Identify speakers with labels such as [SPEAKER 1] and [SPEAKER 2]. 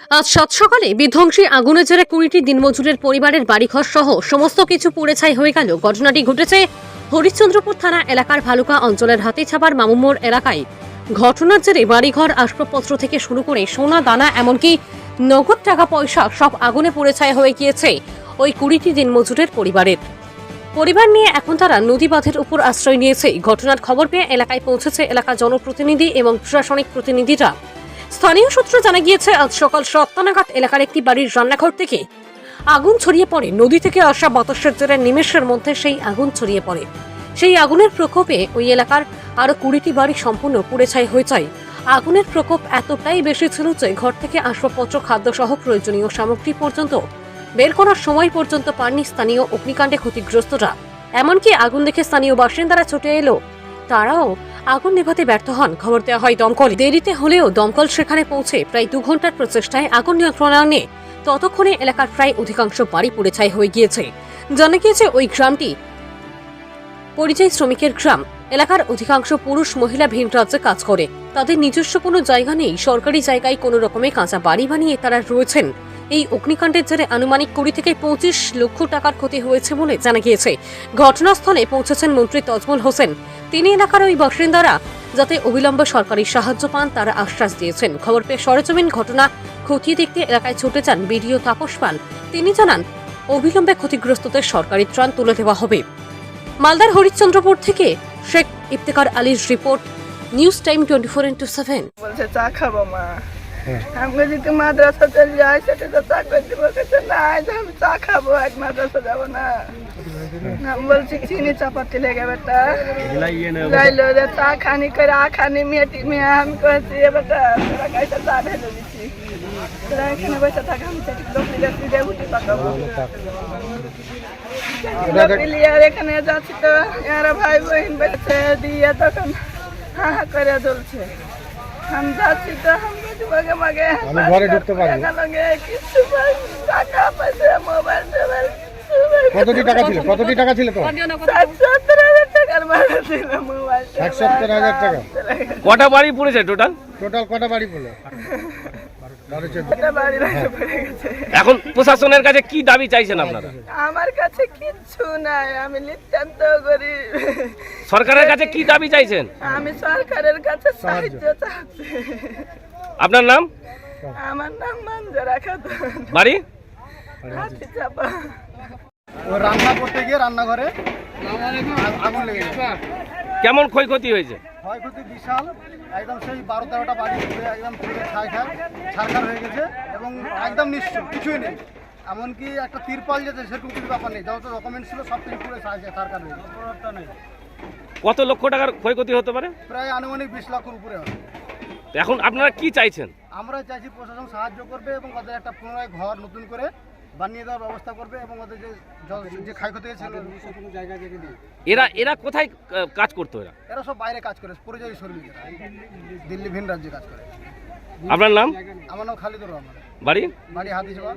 [SPEAKER 1] আজ সাত সকালে বিধ্বংসী আগুনের জেরে 20টি দিনমজুরের পরিবারের বাড়িঘর সহ সমস্ত কিছু পুড়ে ছাই হয়ে গেল। ঘটনাটি ঘটেছে হরিশ্চন্দ্রপুর থানা এলাকার ভালুকা অঞ্চলের হাতিছাপার মামুমোড় এলাকায়। ঘটনার জেরে বাড়িঘর, আসবাবপত্র থেকে শুরু করে সোনা দানা এমনকি নগদ টাকা পয়সা সব আগুনে পুড়ে ছাই হয়ে গিয়েছে ওই 20টি দিনমজুরের পরিবার নিয়ে এখন তারা নদী বাঁধের উপর আশ্রয় নিয়েছে। ঘটনার খবর পেয়ে এলাকায় পৌঁছেছে এলাকার জনপ্রতিনিধি এবং প্রশাসনিক প্রতিনিধিরা। স্থানীয় সূত্রে জানা গিয়েছে আজ সকাল 7টা নাগাদ এলাকার একটি বাড়ির রান্নাঘর থেকে আগুন ছড়িয়ে পড়ে। নদী থেকে আসা বাতাসের জেরে নিমেষের মধ্যে সেই আগুন ছড়িয়ে পড়ে। সেই আগুনের প্রকোপে ওই এলাকার আরো 20টি বাড়ি সম্পূর্ণ পুড়ে ছাই হয়ে যায়। আগুনের প্রকোপ এতটাই বেশি ছিল যে ঘর থেকে আসবাবপত্র, খাদ্য সহ প্রয়োজনীয় সামগ্রী পর্যন্ত বের করার সময় পর্যন্ত পাননি স্থানীয় অগ্নিকাণ্ডে ক্ষতিগ্রস্তরা। এমনকি আগুন দেখে স্থানীয় বাসিন্দারা ছুটে এলো, তারাও আগুন নেভাতে ব্যর্থ হন। খবর দেওয়া হয় দমকল। দেরিতে হলেও দমকল সেখানে পৌঁছে প্রায় 2 ঘন্টার প্রচেষ্টায় আগুন নিয়ন্ত্রণে আনে। ততক্ষণে এলাকার প্রায় অধিকাংশ বাড়ি পুড়ে ছাই হয়ে গিয়েছে। জানা গিয়েছে ওই গ্রামটি পরিযায়ী শ্রমিকের গ্রাম। এলাকার অধিকাংশ পুরুষ মহিলা ভিন রাজ্যে কাজ করে। তাদের নিজস্ব কোনো জায়গা নেই। সরকারি জায়গায় কোনো রকমে কাঁচা বাড়ি বানিয়ে তারা রয়েছেন। এই অগ্নিকাণ্ডের জেরে আনুমানিক 20 থেকে 25 লক্ষ টাকার ক্ষতি হয়েছে বলে জানা গিয়েছে। ঘটনাস্থলে পৌঁছেছেন মন্ত্রী তজমুল হোসেন। তিনি এলাকার ওই বাসিন্দারা যাতে অবিলম্বে সরকারি সাহায্য পান তারা আশ্বাস দিয়েছেন। খবর পেয়ে সরেজমিন ঘটনা খতিয়ে দেখতে এলাকায় ছুটে যান বিডিও তাপস পাল। তিনি জানান অবিলম্বে ক্ষতিগ্রস্তদের সরকারি ত্রাণ তুলে দেওয়া হবে। মালদার হরিশ্চন্দ্রপুর থেকে শেখ ইফতেখার আলীর রিপোর্ট, নিউজ টাইম 24x7।
[SPEAKER 2] বলছে চা খাবো মা, আমি যদি মাদ্রাসা চলে যাই সেটা তো চা করে দিব, না আমি চা খাবো, আজ মাদ্রাসা যাবো না। আমি বলছি চিনি চাপাতি লেগে বেটা লাইলো যে চা খানি করে আখানি মেয়েটি মেয়ে, আমি করেছি বেটা তোরা গাইতে চা ঢেলে দিচ্ছি, তোরা এখানে বসে থাক, আমি সেটি লোকলি যাচ্ছি যে উঠি পাকাবো। আর এখানে যাচ্ছি তো এরা ভাই বোন বেড়েছে দিয়ে তখন হা হা করে চলছে। আমি যাচ্ছি তো মাগে মাগে
[SPEAKER 3] ঘরে ঢুকতে পারি
[SPEAKER 2] কিছু টাকা পয়সা মোবাইল টোবাইল।
[SPEAKER 3] কতটি টাকা ছিল তো?
[SPEAKER 2] 70,000 টাকার মাল ছিল মোবাইল।
[SPEAKER 3] 70,000 টাকা।
[SPEAKER 4] কটা বাড়ি পড়েছে টোটাল
[SPEAKER 3] কটা বাড়ি পড়লো?
[SPEAKER 4] এখন প্রশাসনের কাছে কি দাবি চাইছেন আপনারা?
[SPEAKER 2] আমার কাছে কিচ্ছু নাই, আমি নিতান্ত গরিব।
[SPEAKER 4] সরকারের কাছে কি দাবি চাইছেন?
[SPEAKER 2] আমি সরকারের কাছে সাহায্য চাচ্ছি।
[SPEAKER 4] আপনার নাম?
[SPEAKER 2] আমার নাম মঞ্জুরা খাতুন,
[SPEAKER 4] বাড়ি?
[SPEAKER 2] হাতিচাপা।
[SPEAKER 3] ও রান্না করতে গিয়ে রান্নাঘরে আগুন লেগে গেছে।
[SPEAKER 4] কেমন ক্ষয়ক্ষতি হয়েছে?
[SPEAKER 3] ক্ষয়ক্ষতি বিশাল, একদম সেই 12-13টা বাড়ি একদম পুরো ছারখার হয়ে গেছে এবং একদম নিশ্চয় কিছুই নেই। এমনকি একটা তিরপাল যেতে সেরকম কিছু ব্যাপার নেই, যত ডকুমেন্টস ছিল সব কিছু পুরো ছারখার হয়ে গেছে।
[SPEAKER 4] কত লক্ষ টাকার ক্ষয়ক্ষতি হতে পারে?
[SPEAKER 3] প্রায় আনুমানিক 20 লক্ষের উপরে হবে।
[SPEAKER 4] এখন আপনারা কি চাইছেন?
[SPEAKER 3] আমরা চাইছি প্রশাসন সাহায্য করবে এবং ওদের একটা পুনরায় ঘর নতুন করে বানিয়ে দেওয়ার ব্যবস্থা করবে এবং ওদের যে ক্ষয়ক্ষতি হয়েছে জায়গা দিয়ে।
[SPEAKER 4] এরা কোথায় কাজ করতো?
[SPEAKER 3] এরা সব বাইরে কাজ করে, পরিযায়ী শ্রমিক, দিল্লি ভিন রাজ্যে কাজ করে।
[SPEAKER 4] আপনার নাম?
[SPEAKER 3] আমার নাম খালিদুর রহমান,
[SPEAKER 4] বাড়ি?
[SPEAKER 3] হাতিছাপা।